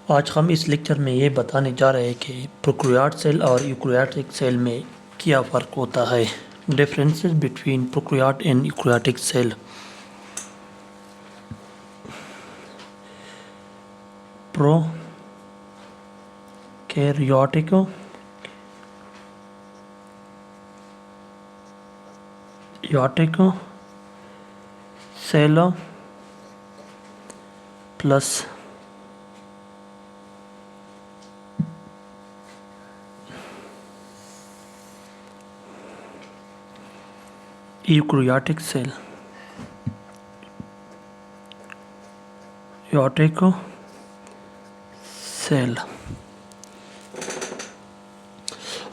आज हम इस लेक्चर में ये बताने जा रहे हैं कि प्रोकैरियोट सेल और यूकैरियोटिक सेल में क्या फ़र्क होता है। Differences between prokaryote and eukaryotic cell. Prokaryotic cell plus eukaryotic cell.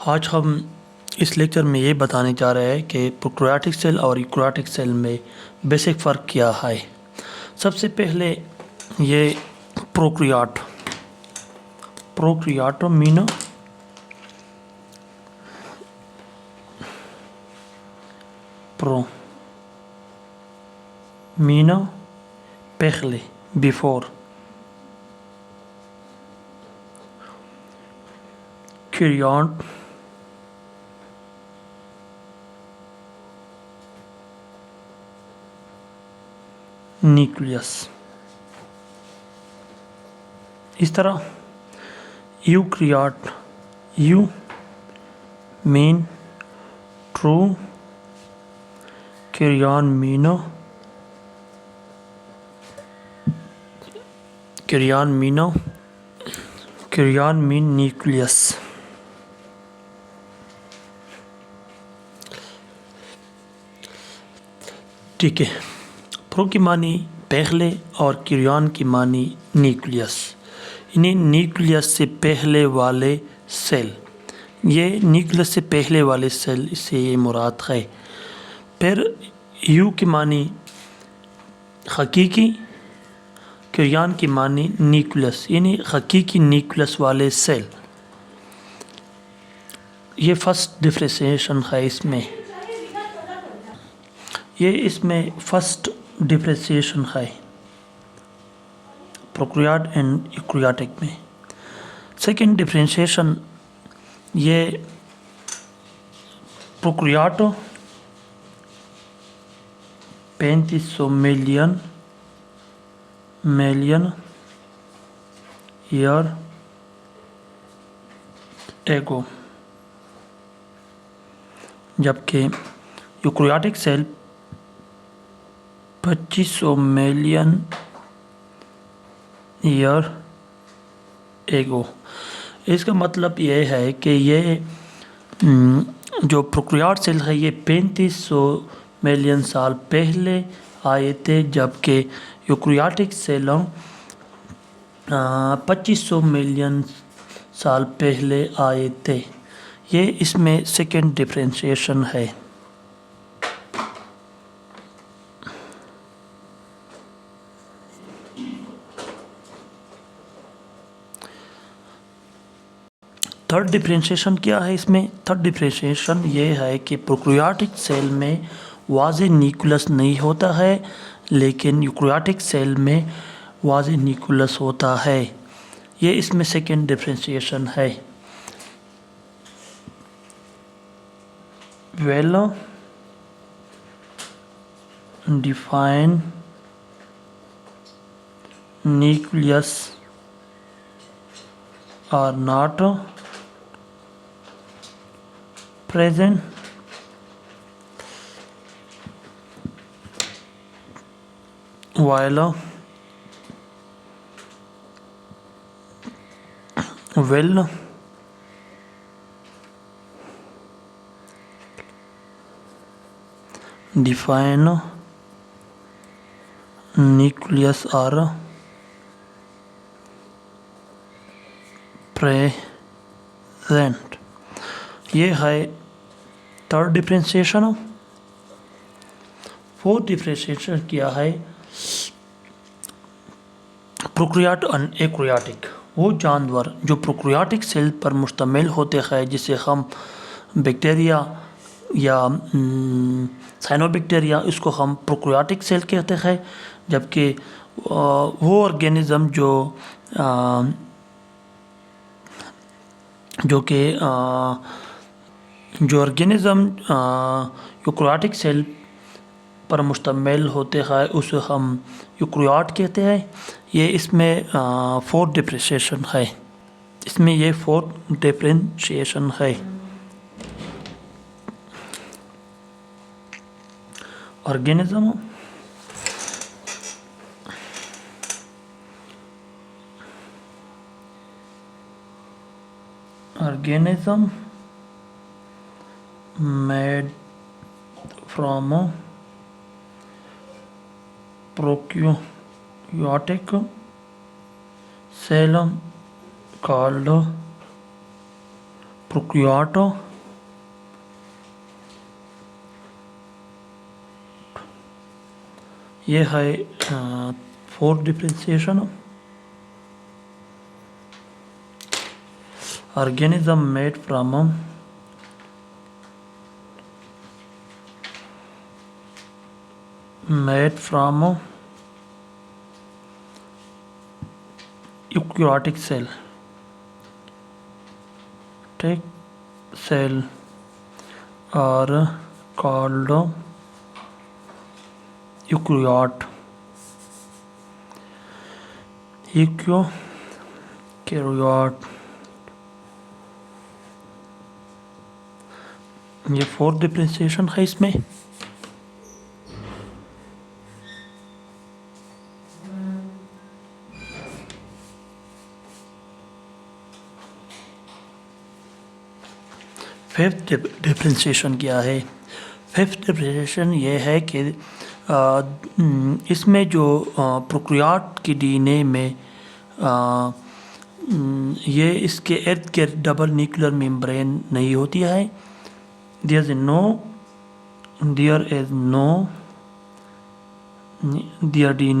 आज हम इस लेक्चर में ये बताने जा रहे हैं कि प्रोकैरियोटिक सेल और यूकैरियोटिक सेल में बेसिक फ़र्क क्या है। सबसे पहले ये प्रोकैरियोट मीनो पहले बिफोर कैरियोन न्यूक्लियस। इस तरह eukaryote you mean true, कैरियोन mean nucleus. ठीक है। प्रो की मानी पहले और कैरियोन की मानी न्यूक्लियस। इन्हें न्यूक्लियस से पहले वाले सेल, ये न्यूक्लियस से पहले वाले सेल, इससे ये मुराद है। फिर यू की मानी हकीकी, कैरियोन की मानी न्यूक्लियस, यानी हकीकी न्यूक्लियस वाले सेल। ये फर्स्ट डिफ्रेंशिएशन है इसमें फर्स्ट डिफ्रेंशिएशन है प्रोकैरियोट एंड यूकैरियोटिक में। सेकंड डिफ्रेंशिएशन, ये प्रोकैरियोट 3500 मिलियन ईयर एगो, जबकि eukaryotic cell 2500 million year ago. इसका मतलब ये है कि ये जो प्रोकैरियोट सेल है ये 3500 मिलियन साल पहले आए थे, जबकि यूकैरियोटिक सेलों 2500 मिलियन साल पहले आए थे। ये इसमें सेकंड डिफ्रेंशिएशन है। थर्ड डिफ्रेंशिएशन क्या है इसमें? थर्ड डिफ्रेंशिएशन ये है कि प्रोकैरियोटिक सेल में वाज़ेह न्यूक्लियस नहीं होता है, लेकिन यूकैरियोटिक सेल में वाज़ेह न्यूक्लियस होता है। ये इसमें सेकंड डिफ्रेंशिएशन है। Well define nucleus are not present while well define nucleus are present। ये है थर्ड डिफ्रेंशिएशन। फोर्थ डिफ्रेंशिएशन क्या है? Prokaryote and eukaryotic. वो जानवर जो प्रोकैरियोटिक सेल पर मुश्तमिल होते हैं, जिसे हम बैक्टीरिया या साइनोबैक्टीरिया, इसको हम प्रोकैरियोटिक सेल कहते हैं। जबकि वो ऑर्गेनिज़म जो जो कि जो ऑर्गेनिज़म यूकेरियोटिक सेल पर मुश्तमिल होते हैं उसे हम यूकेरियोट कहते हैं। ये इसमें 4 डिफरेंशिएशन है, इसमें ये 4 डिफरेंशिएशन है। Organism, made from prokaryotic cell called prokaryote। ये है 4 differentiation. organism made from eukaryotic cell are called eukaryote। ये 4 डिफरेंशिएशन है इसमें। फिफ्थ डिफरेंशिएशन क्या है? फिफ्थ डिफरेंशिएशन ये है कि इसमें जो प्रोकैरियोट की डीएनए में ये इसके इर्द गिर्द डबल न्यूक्लियर मेम्ब्रेन नहीं होती है। There is no there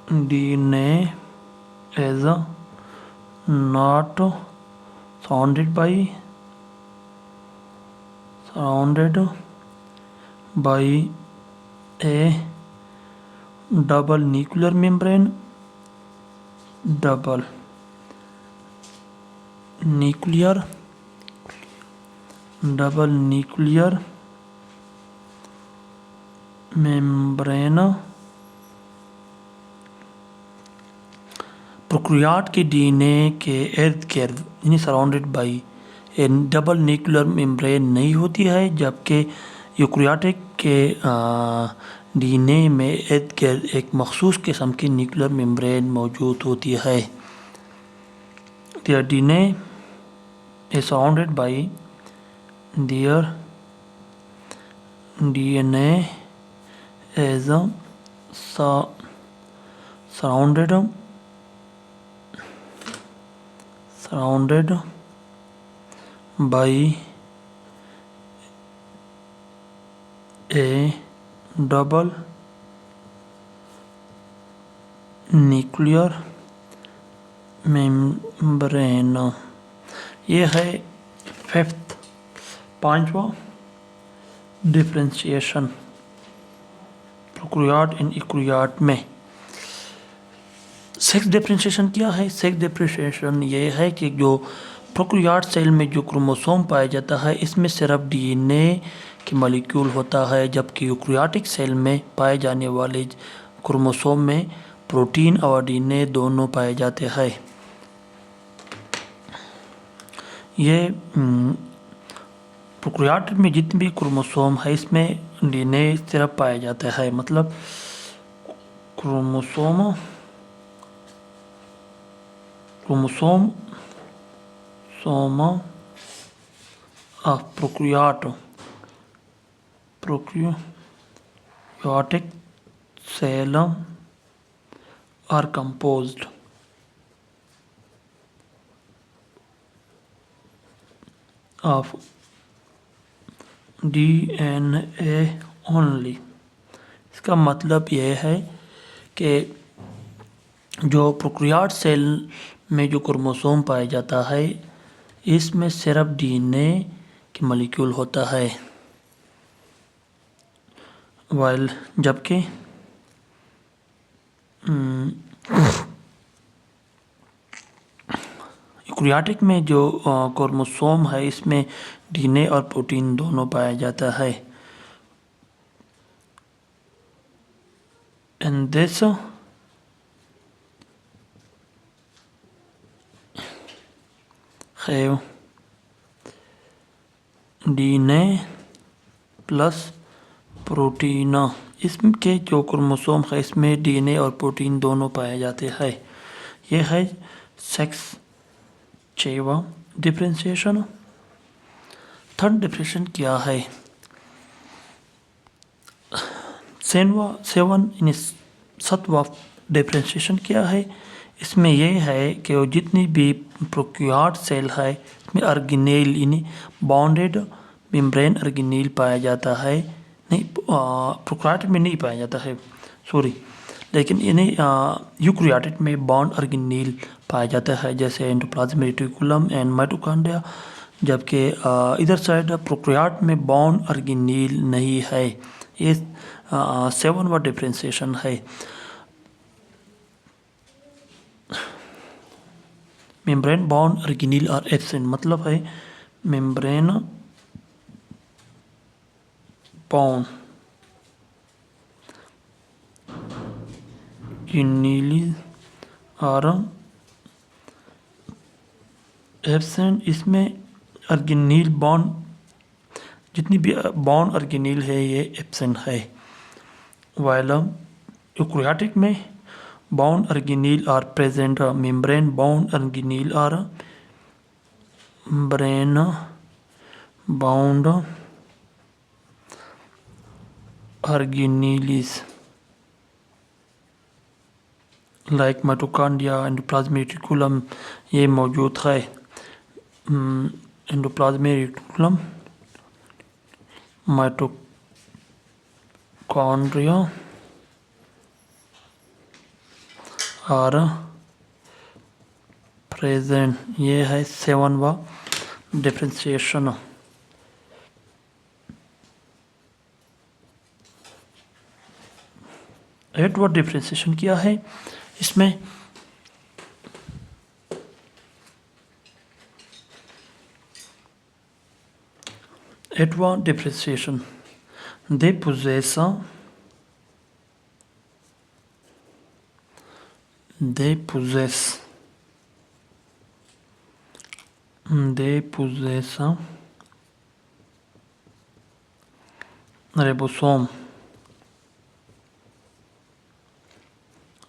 DNA is not surrounded by a double nuclear membrane। Prokaryote के डीएनए के इर्द गिर्द यानी surrounded by a double nuclear membrane नहीं होती है, जबकि यूकेरियोटिक के डीएनए में इर्द गिर्द एक मखसूस किस्म की न्यूक्लियर मेम्ब्रेन मौजूद होती है। There DNA is surrounded by surrounded by a double nuclear membrane। ये है फिफ्थ, 5वां डिफरेंशिएशन प्रोकैरियोट इन यूकेरियोट में। सेक्स डिफरेंशिएशन क्या है? सेक्स डिफरेंशिएशन ये है कि जो प्रोकैरियोट सेल में जो क्रोमोसोम पाया जाता है इसमें सिर्फ डीएनए की मॉलिक्यूल होता है, जबकि यूकेरियोटिक सेल में पाए जाने वाले क्रोमोसोम में प्रोटीन और डीएनए दोनों पाए जाते हैं। ये प्रोकैरियोट में जितने भी क्रोमोसोम है इसमें डीएनए सिर्फ पाया जाता है, मतलब chromosome of prokaryotic cell are composed of DNA only। इसका मतलब यह है कि जो प्रोकैरियोट सेल में जो क्रोमोसोम पाया जाता है इसमें सिर्फ डीएनए की मॉलिक्यूल होता है, जबकि यूकेरियोटिक में जो क्रोमोसोम है इसमें डीएनए और प्रोटीन दोनों पाया जाता है। And this have DNA plus protein. इसके जो क्रोमोसोम है इसमें डीएनए और प्रोटीन दोनों पाए जाते हैं। यह है सेक्स चेवा डिफरेंशिएशन। थर्ड डिफरेंशिएशन क्या है? सतवा डिफरेंशिएशन क्या है? इसमें यह है कि वो जितनी भी प्रोकैरियोट सेल है इसमें ऑर्गेनेल यानी बॉन्डेड मेम्ब्रेन ऑर्गेनेल पाया जाता है। नहीं, प्रोकैरियोट में नहीं पाया जाता है, सॉरी, लेकिन इन्हें यूकेरियोटिक में बॉन्ड ऑर्गेनेल पाया जाता है, जैसे एंडोप्लाज्मिक रेटिकुलम एंड माइटोकॉन्ड्रिया। जबकि इधर साइड प्रोकैरियोट में बॉन्ड ऑर्गेनेल नहीं है। ये 7वां डिफरेंशिएशन है। Membrane bound organelle are absent, मतलब है membrane bound organelle are absent. इसमें ऑर्गेनेल बॉन्ड, जितनी भी बॉन्ड ऑर्गेनेल है ये एब्सेंट है। वाइल यूकेरियोटिक में bound organelle are present. Membrane bound organelle are brain bound organelles like mitochondria endoplasmic reticulum ये मौजूद है। Endoplasmic reticulum, mitochondria are present. ये है 7वां डिफरेंशिएशन। 8वां डिफरेंशिएशन क्या है? इसमें एटवां differentiation, they possess ribosome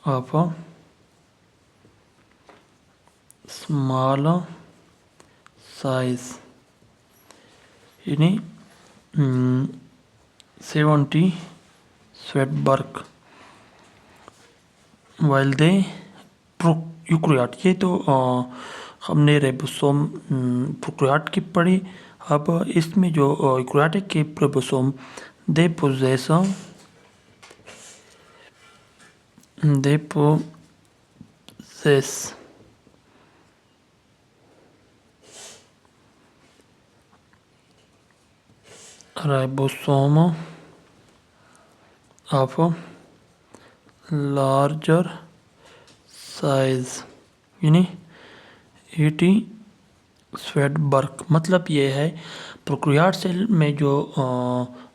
of small size, यानी 70 स्वेटबर्ग। वाइल दे यूकेरियोट, ये तो हमने रिबोसोम प्रोकैरियोट की पढ़ी। अब इसमें जो यूकेरियोटिक के ribosome they possess ribosome of larger size, यानी 80 स्वेटबर्ग। मतलब ये है प्रोकैरियोट सेल में जो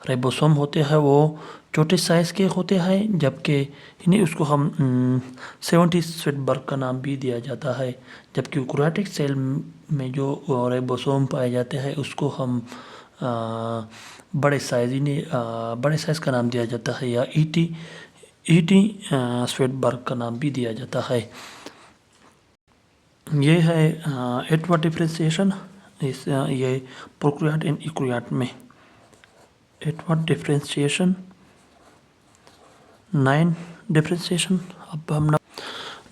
राइबोसोम होते हैं वो छोटे साइज के होते हैं, जबकि इन्हें उसको हम 70 स्वेटबर्ग का नाम भी दिया जाता है। जबकि यूकेरियोटिक सेल में जो राइबोसोम पाए जाते हैं उसको हम बड़े साइज, इन्हें बड़े साइज का नाम दिया जाता है, या ईटी स्वेटबर्ग का नाम भी दिया जाता है। ये है 8वां डिफरेंशिएशन इस ये प्रोकैरियोट एंड यूकेरियोट में। 8वां डिफरेंशिएशन, 9 डिफरेंशिएशन। अब हम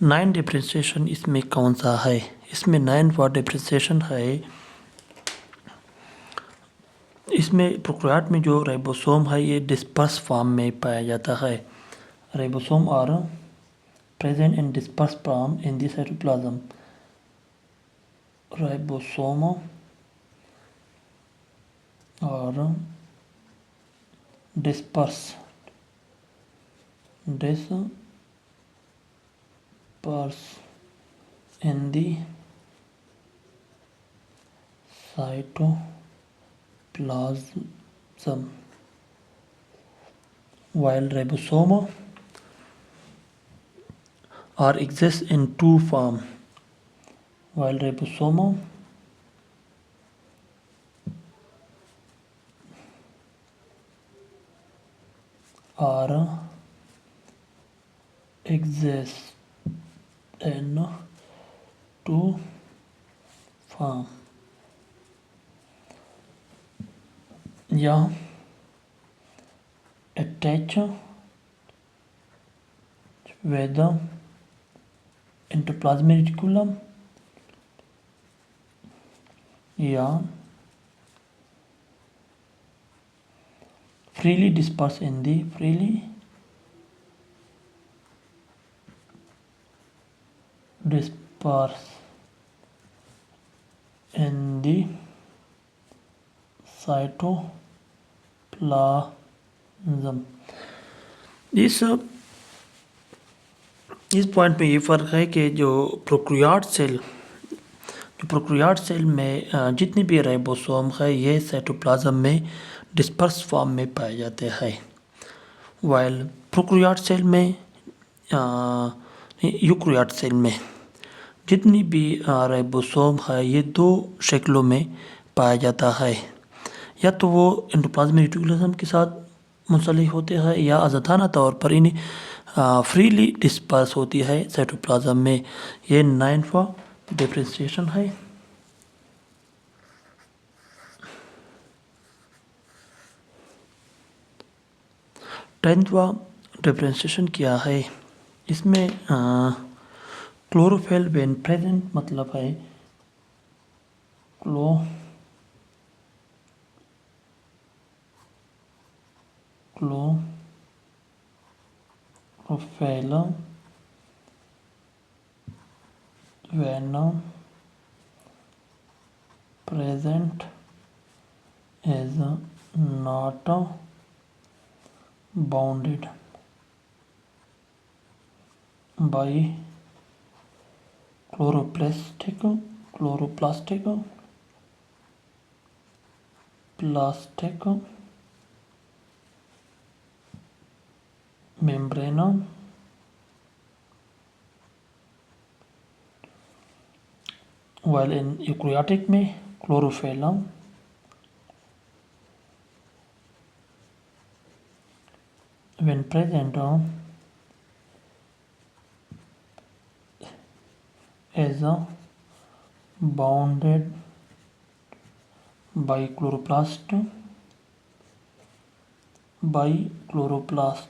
9 डिफरेंशिएशन इसमें कौन सा है? इसमें 9वां डिफरेंशिएशन है। इसमें प्रोकैरियोट में जो राइबोसोम है ये डिस्पर्स फॉर्म में पाया जाता है। Ribosome are present in disperse form in the cytoplasm. Ribosome और disperse disperse in the cytoplasm, while ribosome are exist in two forms. While ribosome are exist in two forms. या attach with the endoplasmic reticulum या freely disperse in the cytoplasm. इस point में ये फ़र्क है कि जो प्रोकैरियोट सेल में जितनी भी राइबोसोम है ये साइटोप्लाज्म में डिस्पर्स फॉर्म में पाए जाते हैं, वाइल प्रोकैरियोट सेल में यूकैरियोट सेल में जितनी भी राइबोसोम है ये दो शक्लों में पाया जाता है, या तो वो एंडोप्लाज्मिक रेटिकुलम के साथ मुंसलिक होते हैं या आज़ादाना तौर पर इन्हें फ्रीली डिस्पर्स होती है साइटोप्लाज्म में। ये 9वां डिफरेंशिएशन है। 10वां डिफरेंशिएशन क्या है, इसमें क्लोरोफिल व्हेन प्रेजेंट मतलब है chlorophyll when present is not bounded by chloroplastic membrane, while in eukaryotic में chlorophyll when present is bounded by chloroplast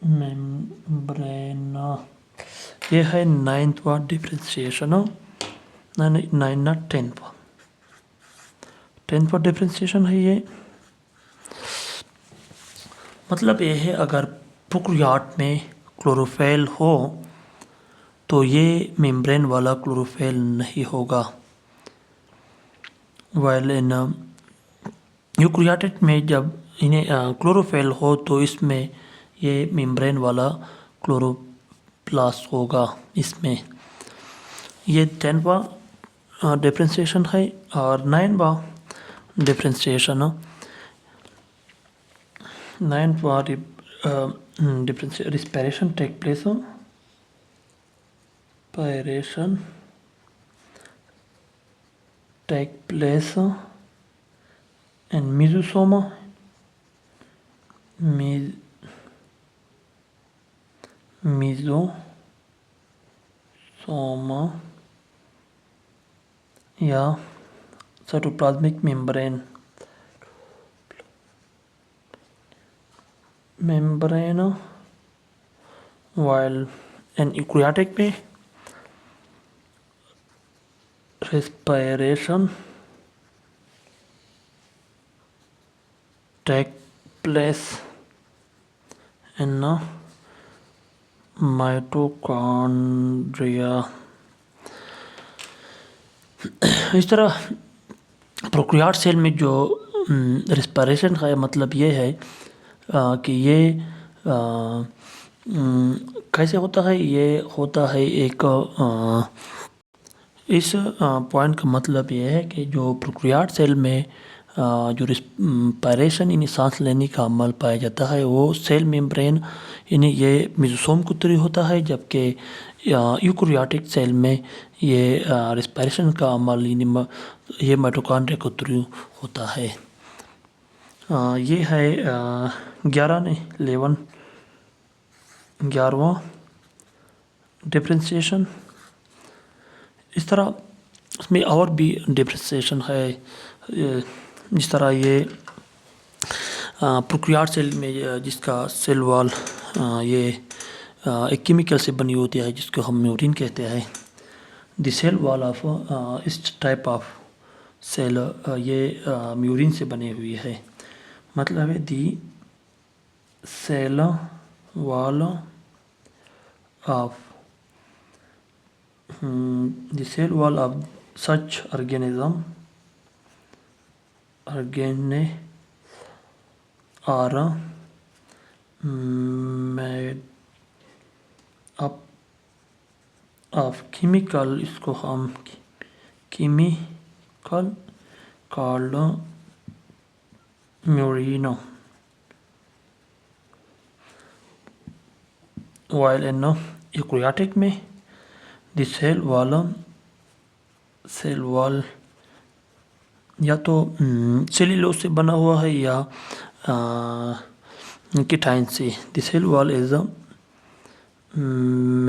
membrane। ये है 9वां डिफरेंशिएशन, 10वां डिफरेंशिएशन है। ये मतलब ये है अगर प्रोकैरियोट में क्लोरोफिल हो तो ये मेम्ब्रेन वाला क्लोरोफिल नहीं होगा, वाइल इन यूकैरियोटिक में जब इन्हें क्लोरोफिल हो तो इसमें ये मेम्ब्रेन वाला क्लोरोप्लास्ट होगा इसमें। ये 10वां डिफरेंशिएशन है। और 9वां डिफरेंशिएशन, 9वां respiration take place in mesosome या cytoplasmic membrane while in eukaryotic में respiration take place in mitochondria। इस तरह प्रोकैरियोट सेल में जो रिस्पायरेशन का मतलब ये है कि ये कैसे होता है? ये होता है एक इस पॉइंट का मतलब ये है कि जो प्रोकैरियोट सेल में जो रिस्पायरेशन यानी सांस लेने का अमल पाया जाता है वो सेल मेम्ब्रेन यानी ये मेसोसोम के थ्रू होता है, जबकि यूकैरियोटिक सेल में ये रिस्पायरेशन का अमल यानी ये माइटोकॉन्ड्रिया के थ्रू होता है। ये है 11वां डिफ्रेंशिएशन। इस तरह इसमें और भी डिफ्रेंशिएशन है, जिस तरह ये प्रोकैरियोट सेल में जिसका सेल वॉल ये एक केमिकल से बनी होती है जिसको हम म्यूरिन कहते हैं। द सेल वॉल ऑफ इस टाइप ऑफ सेल ये म्यूरिन से बनी हुई है। मतलब है the cell wall of the cell wall of such organism are made up of chemical, इसको हम chemical called murino, while in eukaryotic में the cell wall या तो सेल्यूलोज से बना हुआ है या कीटाइन से। The cell wall is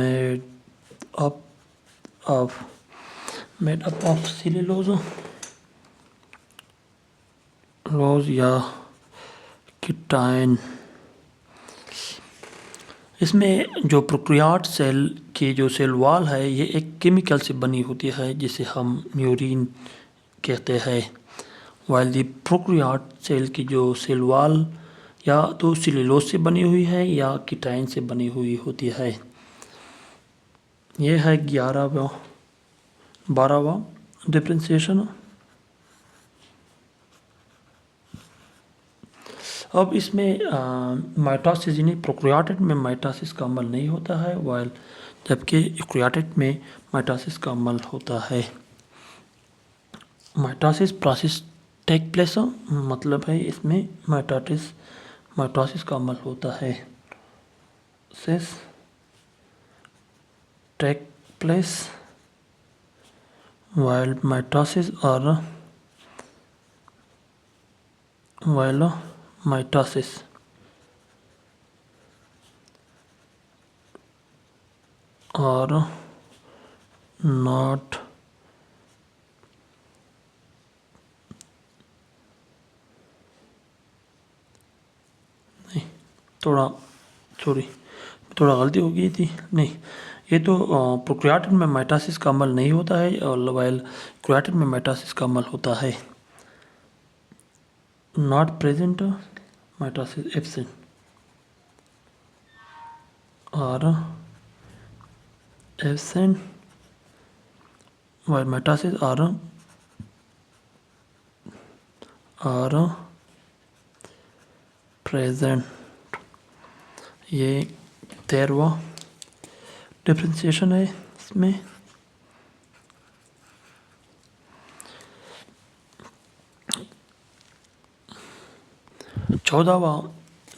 made up of cellulose या कीटाइन। इसमें जो प्रोकैरियोट सेल की जो सेल वॉल है ये एक केमिकल से बनी होती है जिसे हम म्यूरिन कहते हैं, वाइल दी प्रोकैरियोट सेल की जो सेल वॉल या तो सेल्यूलोज से बनी हुई है या कीटाइन से बनी हुई होती है। यह है 12वां डिफ्रेंशिएशन। अब इसमें माइटोसिस यानी प्रोकैरियोट में माइटोसिस का अमल नहीं होता है, वाइल जबकि यूकैरियोट में माइटोसिस का अमल होता है। माइटोसिस प्रोसेस टेक प्लेस, मतलब है इसमें माइटोसिस का अमल होता है। This take place while mitosis are not थोड़ा गलती हो गई थी। नहीं, ये तो प्रोकैरियोट में माइटोसिस का अमल नहीं होता है और वाइल यूकैरियोट में माइटोसिस का अमल होता है। नॉट प्रेजेंट माइटोसिस एब्सेंट और absent while mitosis are present. ये 13वां डिफ्रेंशिएशन है। इसमें 14वां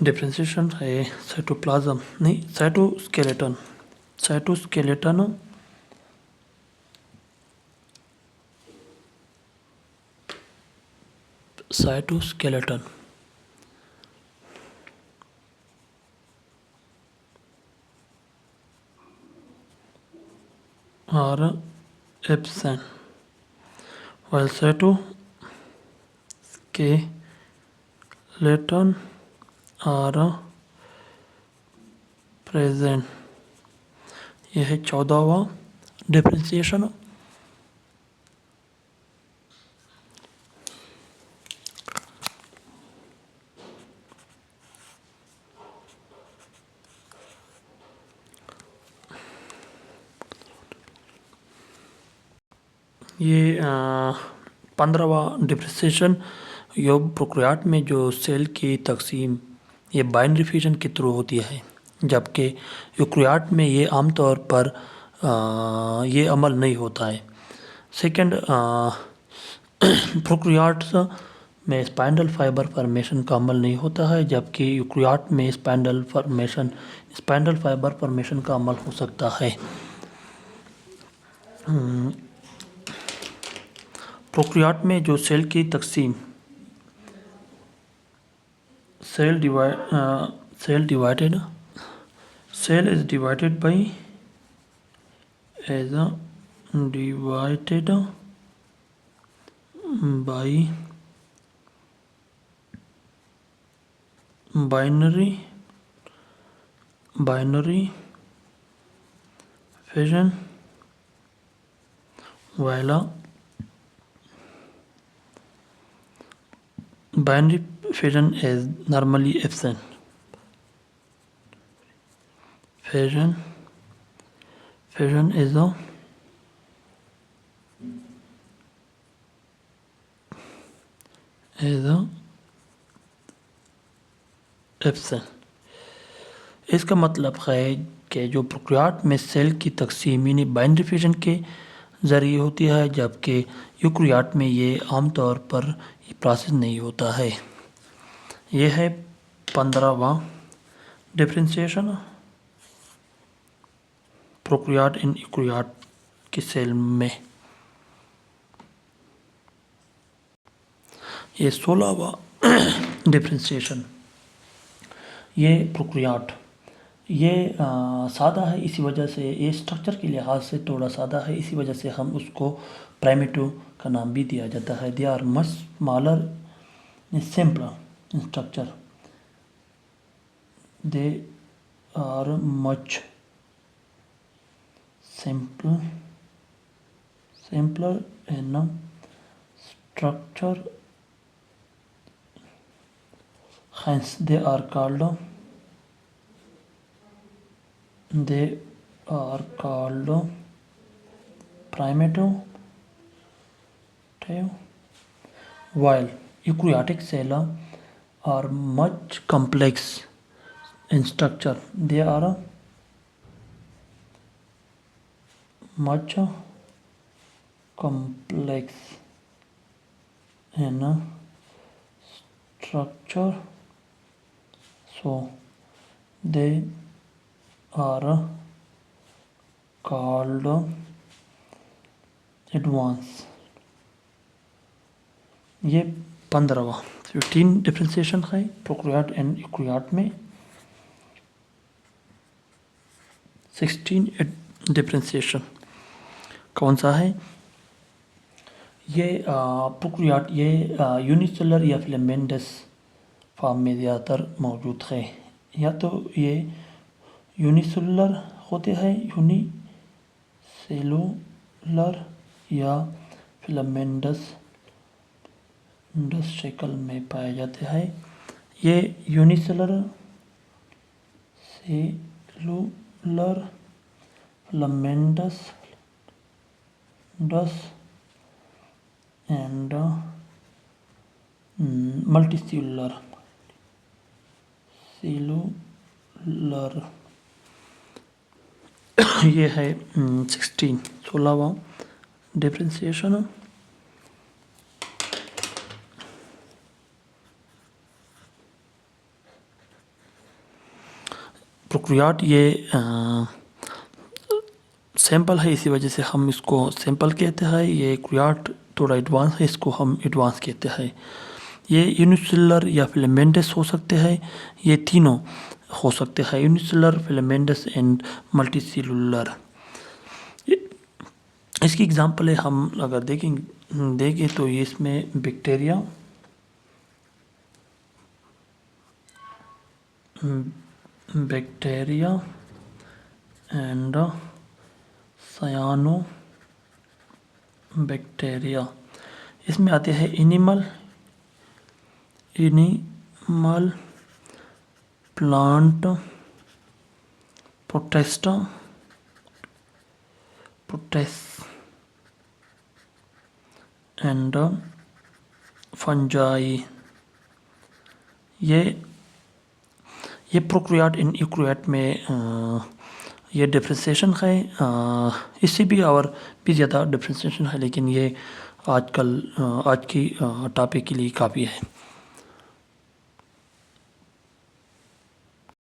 डिफ्रेंशिएशन है साइटोप्लाज्म नहीं साइटोस्केलेटन। साइटोस्केलेटन और absent, while cytoskeleton are present। यह है 14वां डिफ्रेंशिएशन। ये 15वां डिफ्रेंशिएशन योग प्रोकैरियोट में जो सेल की तकसीम ये बाइनरी फिजन के थ्रू होती है, जबकि यूकेरियोट में ये आमतौर पर ये अमल नहीं होता है। सेकंड, प्रोकैरियोट्स में स्पाइंडल फाइबर फॉर्मेशन का अमल नहीं होता है, जबकि यूकेरियोट में स्पाइंडल फाइबर फॉर्मेशन का अमल हो सकता है। प्रोकैरियोट में जो सेल की तकसीम cell is divided by as a divided by binary fission, while binary fission is normally absent. Fission is a absent. इसका मतलब है कि जो प्रोकैरियोट में सेल की तकसीम यानी बाइनरी फिजन के ज़रिए होती है, जबकि यूकेरियोट में ये आमतौर पर ये प्रोसेस नहीं होता है। ये है 15वां डिफरेंशिएशन प्रोकैरियोट इन यूकेरियोट की सेल में। ये 16वां डिफरेंशिएशन, ये प्रोकैरियोट ये सादा है, इसी वजह से ये स्ट्रक्चर के लिहाज से थोड़ा सादा है, इसी वजह से हम उसको प्राइमेटिव का नाम भी दिया जाता है। They are much smaller simpler in structure, they are much simpler in structure, hence they are called primitive, while eukaryotic cells are much complex in structure. They are much complex in structure, so they are called advanced. ये 15 differentiation है prokaryote and eukaryote में। 16 differentiation कौन सा है? ये prokaryote ये unicellular या filamentous form में ज़्यादातर मौजूद है। या तो ये यूनिसेलुलर होते हैं, यूनिसेलुलर या फिलामेंटस शक्ल में पाए जाते हैं। ये यूनिसेलुलर filamentous and multicellular ये है 16वां डिफ्रेंशिएशन। प्रोकैरियोट ये सैंपल है, इसी वजह से हम इसको सैंपल कहते हैं। ये यूकेरियोट थोड़ा एडवांस है, इसको हम एडवांस कहते हैं। ये यूनिसेलुलर या फिलामेंटस हो सकते हैं, ये तीनों हो सकते हैं, यूनिसेलुलर, फिलामेंटस एंड मल्टीसेलुलर। इसकी एग्जांपल है, हम अगर देखें तो ये इसमें बैक्टीरिया, एंड सायानो बैक्टीरिया, इसमें आते हैं animal, plant, protist and fungi. ये ये प्रोकैरियोट इन यूकैरियोट में ये डिफ्रेंशिएशन है। इससे भी और भी ज़्यादा डिफ्रेंशिएशन है, लेकिन ये आज की टॉपिक के लिए काफ़ी है।